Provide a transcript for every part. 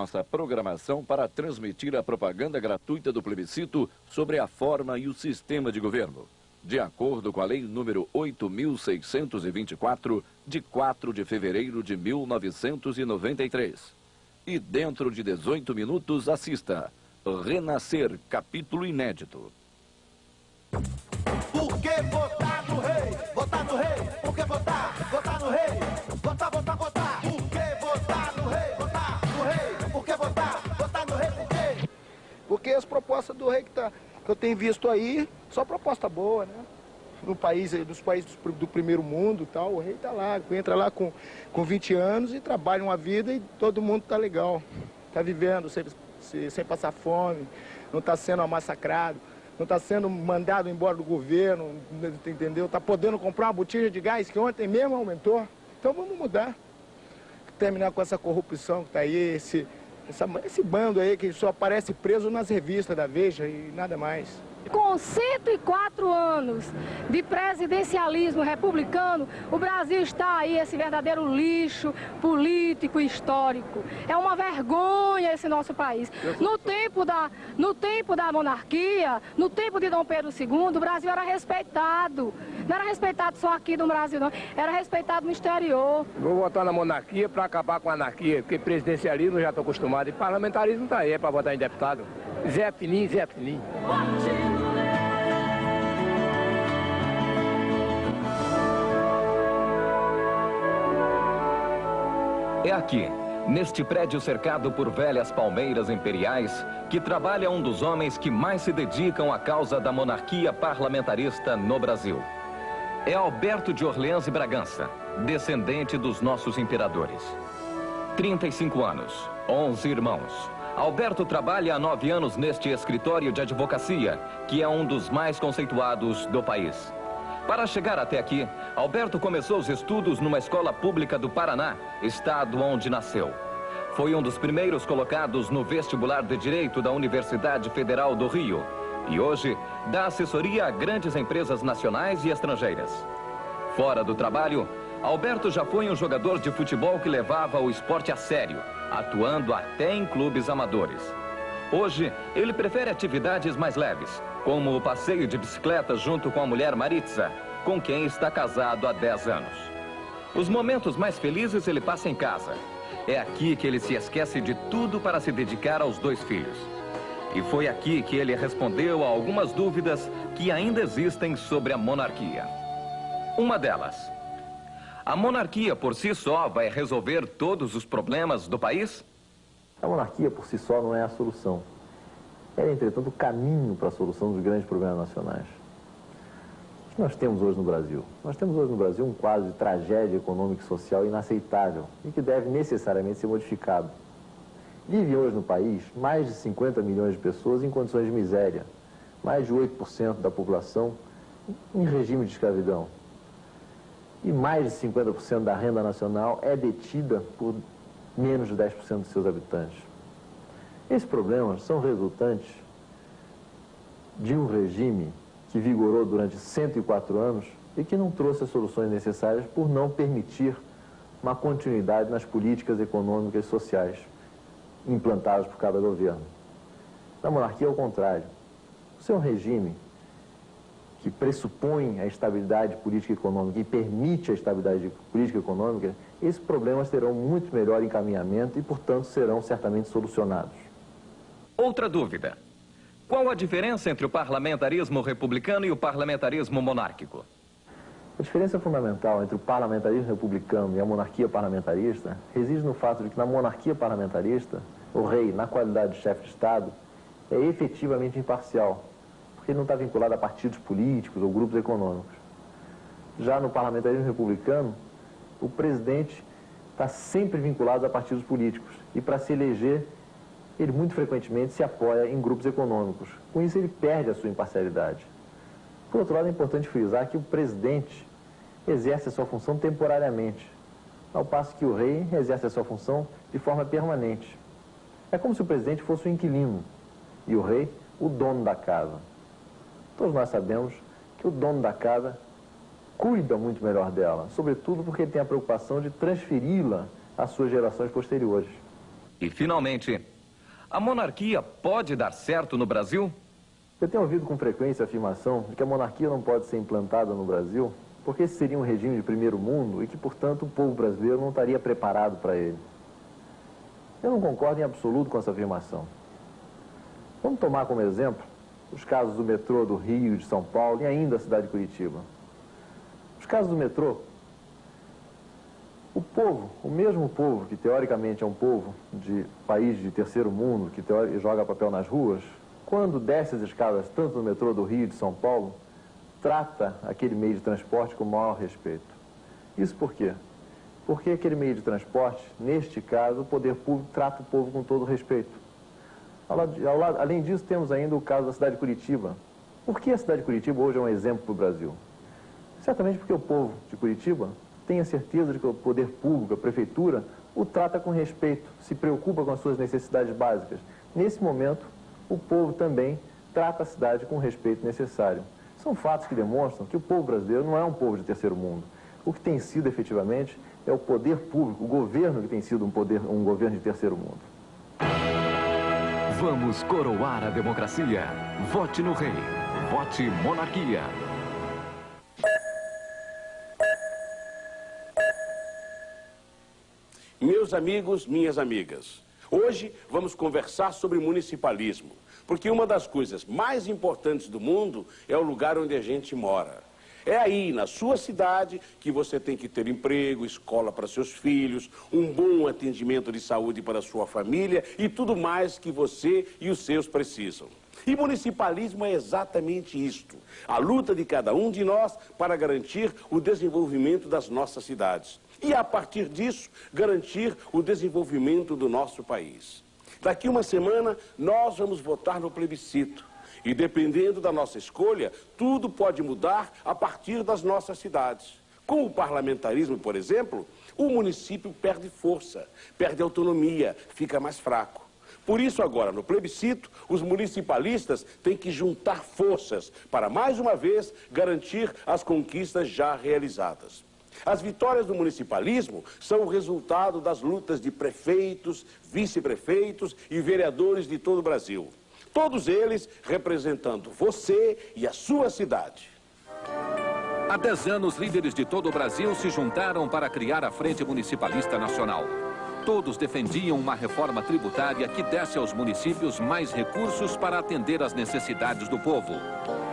nossa programação para transmitir a propaganda gratuita do plebiscito sobre a forma e o sistema de governo. De acordo com a Lei número 8.624, de 4 de fevereiro de 1993. E dentro de 18 minutos assista Renascer, capítulo inédito. Por que votar no rei? Votar no rei. Por que votar? Votar no rei. Votar, votar, votar. Por que votar no rei? Votar no rei. Por que votar? Votar no rei. Por quê? Porque as propostas do rei que eu tenho visto aí, só proposta boa, né? No país, nos países do primeiro mundo e tal, o rei tá lá, entra lá com 20 anos e trabalha uma vida e todo mundo tá legal. Tá vivendo sem passar fome, não tá sendo massacrado, não tá sendo mandado embora do governo, entendeu? Tá podendo comprar uma botija de gás que ontem mesmo aumentou. Então vamos mudar. Terminar com essa corrupção que tá aí, esse bando aí que só aparece preso nas revistas da Veja e nada mais. Com 104 anos de presidencialismo republicano, o Brasil está aí, esse verdadeiro lixo político e histórico. É uma vergonha esse nosso país. No tempo da monarquia, no tempo de Dom Pedro II, o Brasil era respeitado. Não era respeitado só aqui no Brasil, não. Era respeitado no exterior. Vou votar na monarquia para acabar com a anarquia, porque presidencialismo já estou acostumado e parlamentarismo está aí, é para votar em deputado. Zé Fininho, Zé Fininho. É aqui, neste prédio cercado por velhas palmeiras imperiais, que trabalha um dos homens que mais se dedicam à causa da monarquia parlamentarista no Brasil. É Alberto de Orleans e Bragança, descendente dos nossos imperadores. 35 anos, 11 irmãos. Alberto trabalha há 9 anos neste escritório de advocacia, que é um dos mais conceituados do país. Para chegar até aqui, Alberto começou os estudos numa escola pública do Paraná, estado onde nasceu. Foi um dos primeiros colocados no vestibular de Direito da Universidade Federal do Rio. E hoje, dá assessoria a grandes empresas nacionais e estrangeiras. Fora do trabalho, Alberto já foi um jogador de futebol que levava o esporte a sério, atuando até em clubes amadores. Hoje, ele prefere atividades mais leves, como o passeio de bicicleta junto com a mulher Maritza, com quem está casado há 10 anos. Os momentos mais felizes ele passa em casa. É aqui que ele se esquece de tudo para se dedicar aos 2 filhos. E foi aqui que ele respondeu a algumas dúvidas que ainda existem sobre a monarquia. Uma delas: a monarquia por si só vai resolver todos os problemas do país? A monarquia por si só não é a solução. Ela é, entretanto, o caminho para a solução dos grandes problemas nacionais. O que nós temos hoje no Brasil? Nós temos hoje no Brasil um quadro de tragédia econômica e social inaceitável e que deve necessariamente ser modificado. Vive hoje no país mais de 50 milhões de pessoas em condições de miséria, mais de 8% da população em regime de escravidão. E mais de 50% da renda nacional é detida por menos de 10% dos seus habitantes. Esses problemas são resultantes de um regime que vigorou durante 104 anos e que não trouxe as soluções necessárias por não permitir uma continuidade nas políticas econômicas e sociais implantadas por cada governo. Na monarquia, ao contrário. Você é um regime que pressupõe a estabilidade política e econômica e permite a estabilidade política e econômica, esses problemas terão muito melhor encaminhamento e, portanto, serão certamente solucionados. Outra dúvida: qual a diferença entre o parlamentarismo republicano e o parlamentarismo monárquico? A diferença fundamental entre o parlamentarismo republicano e a monarquia parlamentarista reside no fato de que na monarquia parlamentarista, o rei, na qualidade de chefe de Estado, é efetivamente imparcial, porque ele não está vinculado a partidos políticos ou grupos econômicos. Já no parlamentarismo republicano, o presidente está sempre vinculado a partidos políticos e, para se eleger, ele muito frequentemente se apoia em grupos econômicos. Com isso, ele perde a sua imparcialidade. Por outro lado, é importante frisar que o presidente exerce a sua função temporariamente, ao passo que o rei exerce a sua função de forma permanente. É como se o presidente fosse o inquilino e o rei o dono da casa. Todos nós sabemos que o dono da casa cuida muito melhor dela, sobretudo porque ele tem a preocupação de transferi-la às suas gerações posteriores. E, finalmente, a monarquia pode dar certo no Brasil? Eu tenho ouvido com frequência a afirmação de que a monarquia não pode ser implantada no Brasil porque esse seria um regime de primeiro mundo e que, portanto, o povo brasileiro não estaria preparado para ele. Eu não concordo em absoluto com essa afirmação. Vamos tomar como exemplo os casos do metrô do Rio, de São Paulo e ainda a cidade de Curitiba. Os casos do metrô, o povo, o mesmo povo que teoricamente é um povo de país de terceiro mundo, que joga papel nas ruas, quando desce as escadas tanto no metrô do Rio e de São Paulo, trata aquele meio de transporte com o maior respeito. Isso por quê? Porque aquele meio de transporte, neste caso, o poder público trata o povo com todo respeito. Além disso, temos ainda o caso da cidade de Curitiba. Por que a cidade de Curitiba hoje é um exemplo para o Brasil? Certamente porque o povo de Curitiba tem a certeza de que o poder público, a prefeitura, o trata com respeito, se preocupa com as suas necessidades básicas. Nesse momento, o povo também trata a cidade com o respeito necessário. São fatos que demonstram que o povo brasileiro não é um povo de terceiro mundo. O que tem sido, efetivamente, é o poder público, o governo que tem sido um governo de terceiro mundo. Vamos coroar a democracia. Vote no rei. Vote monarquia. Meus amigos, minhas amigas, hoje vamos conversar sobre municipalismo, porque uma das coisas mais importantes do mundo é o lugar onde a gente mora. É aí, na sua cidade, que você tem que ter emprego, escola para seus filhos, um bom atendimento de saúde para sua família e tudo mais que você e os seus precisam. E municipalismo é exatamente isto, a luta de cada um de nós para garantir o desenvolvimento das nossas cidades. E, a partir disso, garantir o desenvolvimento do nosso país. Daqui uma semana, nós vamos votar no plebiscito. E, dependendo da nossa escolha, tudo pode mudar a partir das nossas cidades. Com o parlamentarismo, por exemplo, o município perde força, perde autonomia, fica mais fraco. Por isso, agora, no plebiscito, os municipalistas têm que juntar forças para, mais uma vez, garantir as conquistas já realizadas. As vitórias do municipalismo são o resultado das lutas de prefeitos, vice-prefeitos e vereadores de todo o Brasil. Todos eles representando você e a sua cidade. Há 10 anos, líderes de todo o Brasil se juntaram para criar a Frente Municipalista Nacional. Todos defendiam uma reforma tributária que desse aos municípios mais recursos para atender às necessidades do povo.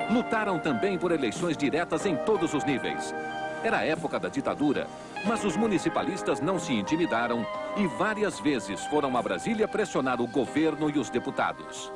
Lutaram também por eleições diretas em todos os níveis. Era a época da ditadura, mas os municipalistas não se intimidaram e várias vezes foram a Brasília pressionar o governo e os deputados.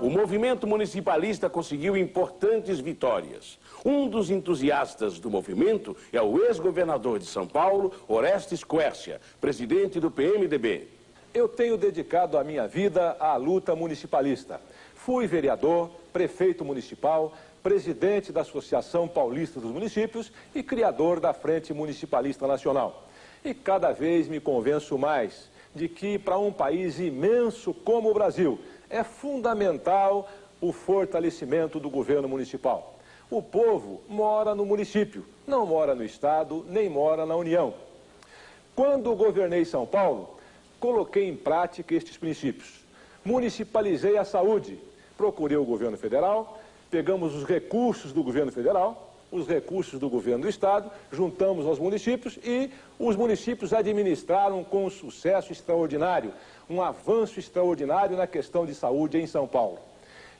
O movimento municipalista conseguiu importantes vitórias. Um dos entusiastas do movimento é o ex-governador de São Paulo, Orestes Quércia, presidente do PMDB. Eu tenho dedicado a minha vida à luta municipalista. Fui vereador, prefeito municipal, presidente da Associação Paulista dos Municípios e criador da Frente Municipalista Nacional. E cada vez me convenço mais de que, para um país imenso como o Brasil, é fundamental o fortalecimento do governo municipal. O povo mora no município, não mora no Estado, nem mora na União. Quando governei São Paulo, coloquei em prática estes princípios. Municipalizei a saúde, procurei o governo federal, pegamos os recursos do governo federal, os recursos do governo do Estado, juntamos aos municípios e os municípios administraram com um sucesso extraordinário, um avanço extraordinário na questão de saúde em São Paulo.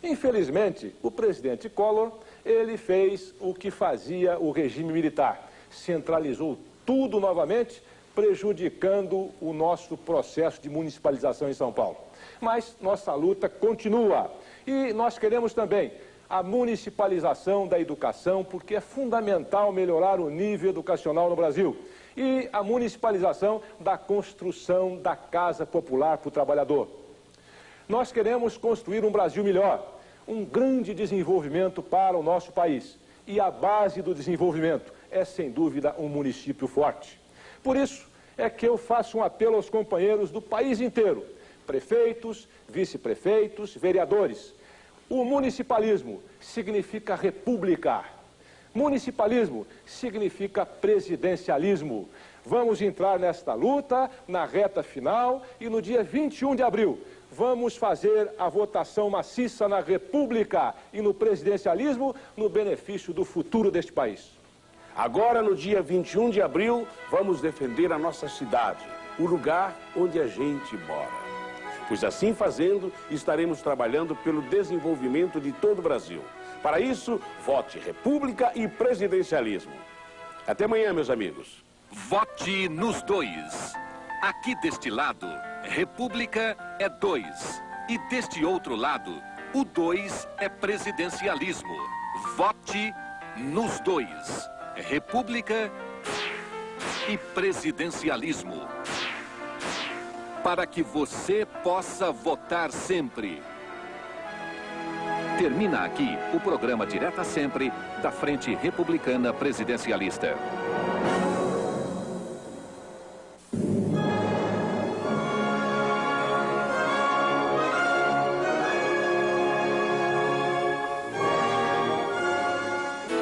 Infelizmente, o presidente Collor, ele fez o que fazia o regime militar, centralizou tudo novamente, prejudicando o nosso processo de municipalização em São Paulo. Mas nossa luta continua e nós queremos também a municipalização da educação, porque é fundamental melhorar o nível educacional no Brasil. E a municipalização da construção da casa popular para o trabalhador. Nós queremos construir um Brasil melhor, um grande desenvolvimento para o nosso país. E a base do desenvolvimento é, sem dúvida, um município forte. Por isso é que eu faço um apelo aos companheiros do país inteiro, prefeitos, vice-prefeitos, vereadores. O municipalismo significa república. Municipalismo significa presidencialismo. Vamos entrar nesta luta, na reta final, e no dia 21 de abril, vamos fazer a votação maciça na República e no presidencialismo no benefício do futuro deste país. Agora, no dia 21 de abril, vamos defender a nossa cidade, o lugar onde a gente mora. Pois assim fazendo, estaremos trabalhando pelo desenvolvimento de todo o Brasil. Para isso, vote República e presidencialismo. Até amanhã, meus amigos. Vote nos dois. Aqui deste lado, República é 2. E deste outro lado, o 2 é presidencialismo. Vote nos dois. República e presidencialismo. Para que você possa votar sempre. Termina aqui o programa Direta Sempre da Frente Republicana Presidencialista.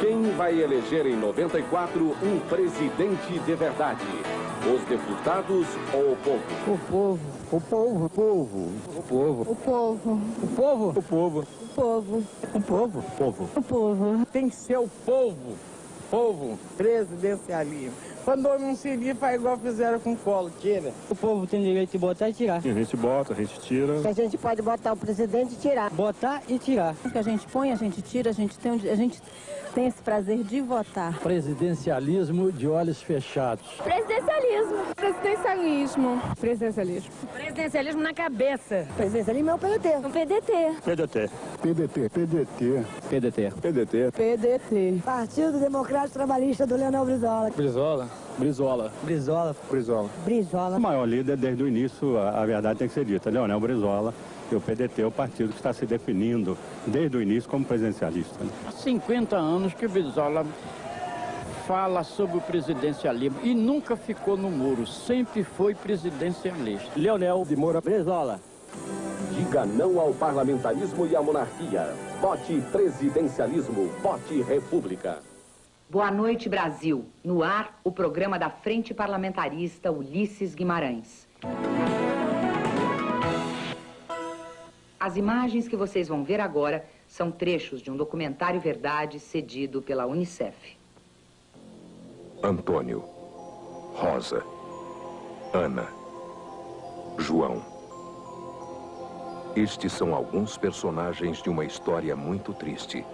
Quem vai eleger em 94 um presidente de verdade? Os deputados ou o povo? O povo. O povo. O povo. O povo. O povo. O povo. O povo. O povo. O povo. O povo. O povo. Tem que ser o povo. Povo. Presidencialismo. Quando não servir, faz igual fizeram com o Collor, tira. O povo tem direito de botar e tirar. A gente bota, a gente tira. A gente pode botar o presidente e tirar. Botar e tirar. O que a gente põe, a gente tira, a gente tem esse prazer de votar. Presidencialismo de olhos fechados. Presidencialismo. Presidencialismo. Presidencialismo. Presidencialismo na cabeça. Presidencialismo é o PDT. O PDT. PDT. PDT. PDT. PDT. PDT. PDT. Partido Democrático Trabalhista do Leonel Brizola. Brizola. Brizola. Brizola. Brizola. Brizola. O maior líder desde o início, a verdade tem que ser dita, Leonel Brizola. E o PDT é o partido que está se definindo desde o início como presidencialista. Há 50 anos que o Brizola fala sobre o presidencialismo e nunca ficou no muro, sempre foi presidencialista. Leonel de Moura Brizola. Diga não ao parlamentarismo e à monarquia. Vote presidencialismo, vote república. Boa noite, Brasil. No ar, o programa da Frente Parlamentarista Ulisses Guimarães. As imagens que vocês vão ver agora são trechos de um documentário Verdade cedido pela Unicef. Antônio, Rosa, Ana, João. Estes são alguns personagens de uma história muito triste,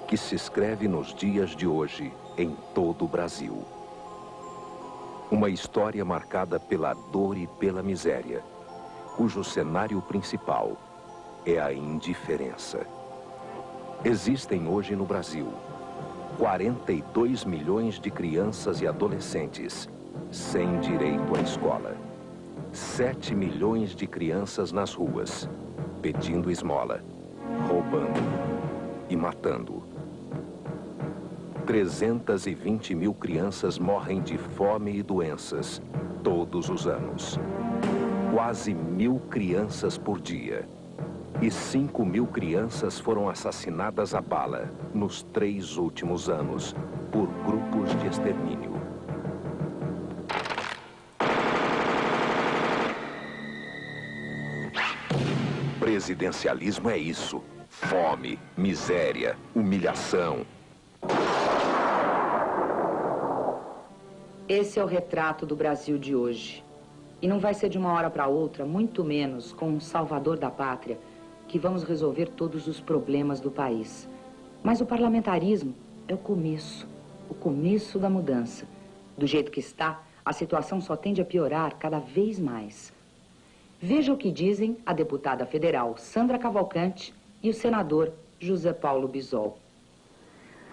que se escreve nos dias de hoje em todo o Brasil. Uma história marcada pela dor e pela miséria, cujo cenário principal é a indiferença. Existem hoje no Brasil 42 milhões de crianças e adolescentes sem direito à escola. 7 milhões de crianças nas ruas, pedindo esmola, roubando e matando. 320 mil crianças morrem de fome e doenças todos os anos. Quase 1000 crianças por dia. E 5 mil crianças foram assassinadas a bala nos 3 últimos anos por grupos de extermínio. Presidencialismo é isso: fome, miséria, humilhação. Esse é o retrato do Brasil de hoje. E não vai ser de uma hora para outra, muito menos com um salvador da pátria, que vamos resolver todos os problemas do país. Mas o parlamentarismo é o começo da mudança. Do jeito que está, a situação só tende a piorar cada vez mais. Veja o que dizem a deputada federal Sandra Cavalcante e o senador José Paulo Bisol.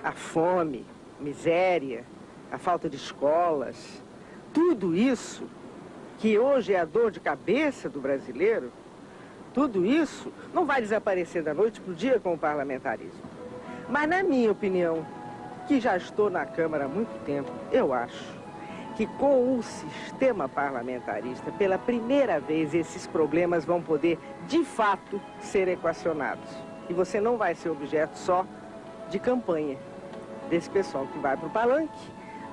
A fome, miséria, a falta de escolas, tudo isso que hoje é a dor de cabeça do brasileiro, tudo isso não vai desaparecer da noite para o dia com o parlamentarismo. Mas, na minha opinião, que já estou na Câmara há muito tempo, eu acho que com o sistema parlamentarista, pela primeira vez, esses problemas vão poder, de fato, ser equacionados. E você não vai ser objeto só de campanha. desse pessoal que vai para o palanque,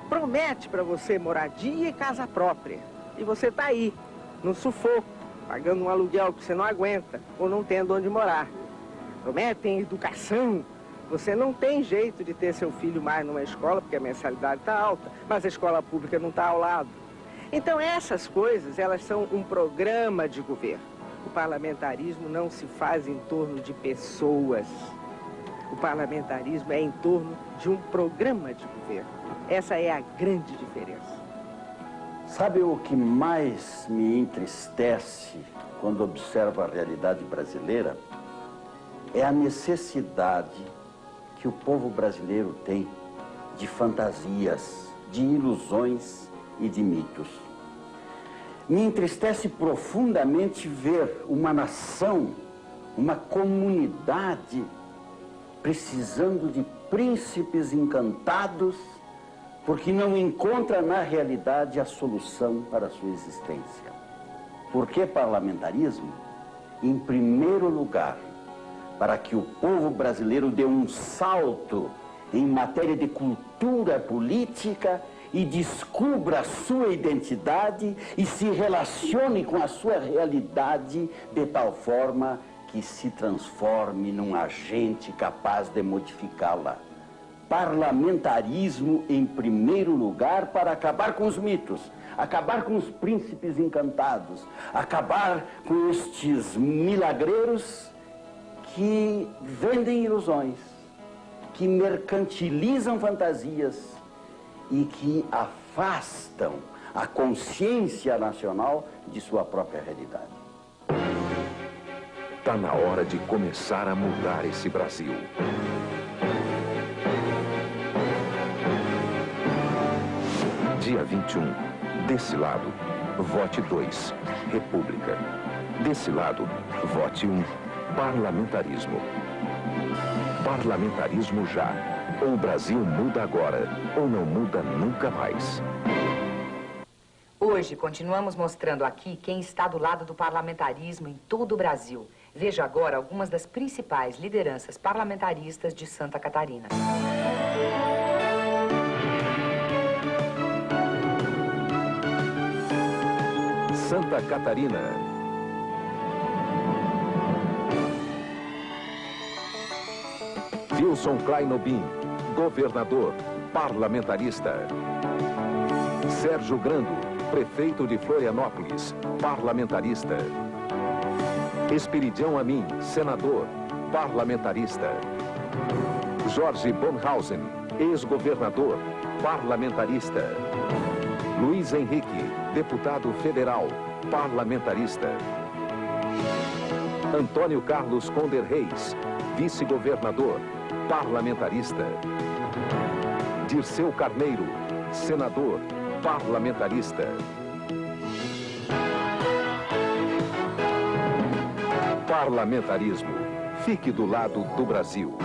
promete para você moradia e casa própria. E você está aí, no sufoco, pagando um aluguel que você não aguenta ou não tendo onde morar. Prometem educação. Você não tem jeito de ter seu filho mais numa escola, porque a mensalidade está alta, mas a escola pública não está ao lado. Então essas coisas, elas são um programa de governo. O parlamentarismo não se faz em torno de pessoas. O parlamentarismo é em torno de um programa de governo. Essa é a grande diferença. Sabe o que mais me entristece quando observo a realidade brasileira? É a necessidade que o povo brasileiro tem de fantasias, de ilusões e de mitos. Me entristece profundamente ver uma nação, uma comunidade precisando de príncipes encantados porque não encontra na realidade a solução para a sua existência. Por que parlamentarismo? Em primeiro lugar, para que o povo brasileiro dê um salto em matéria de cultura política e descubra a sua identidade e se relacione com a sua realidade de tal forma que se transforme num agente capaz de modificá-la. Parlamentarismo em primeiro lugar para acabar com os mitos, acabar com os príncipes encantados, acabar com estes milagreiros que vendem ilusões, que mercantilizam fantasias e que afastam a consciência nacional de sua própria realidade. Está na hora de começar a mudar esse Brasil. Dia 21, desse lado, vote 2, República. Desse lado, vote 1, Parlamentarismo. Parlamentarismo já. Ou o Brasil muda agora, ou não muda nunca mais. Hoje, continuamos mostrando aqui quem está do lado do parlamentarismo em todo o Brasil. Veja agora algumas das principais lideranças parlamentaristas de Santa Catarina. Santa Catarina. Wilson Kleinobin, governador, parlamentarista. Sérgio Grando, prefeito de Florianópolis, parlamentarista. Esperidião Amin, senador, parlamentarista. Jorge Bonhausen, ex-governador, parlamentarista. Luiz Henrique, deputado federal, parlamentarista. Antônio Carlos Conder Reis, vice-governador, parlamentarista. Dirceu Carneiro, senador, parlamentarista. Parlamentarismo. Fique do lado do Brasil.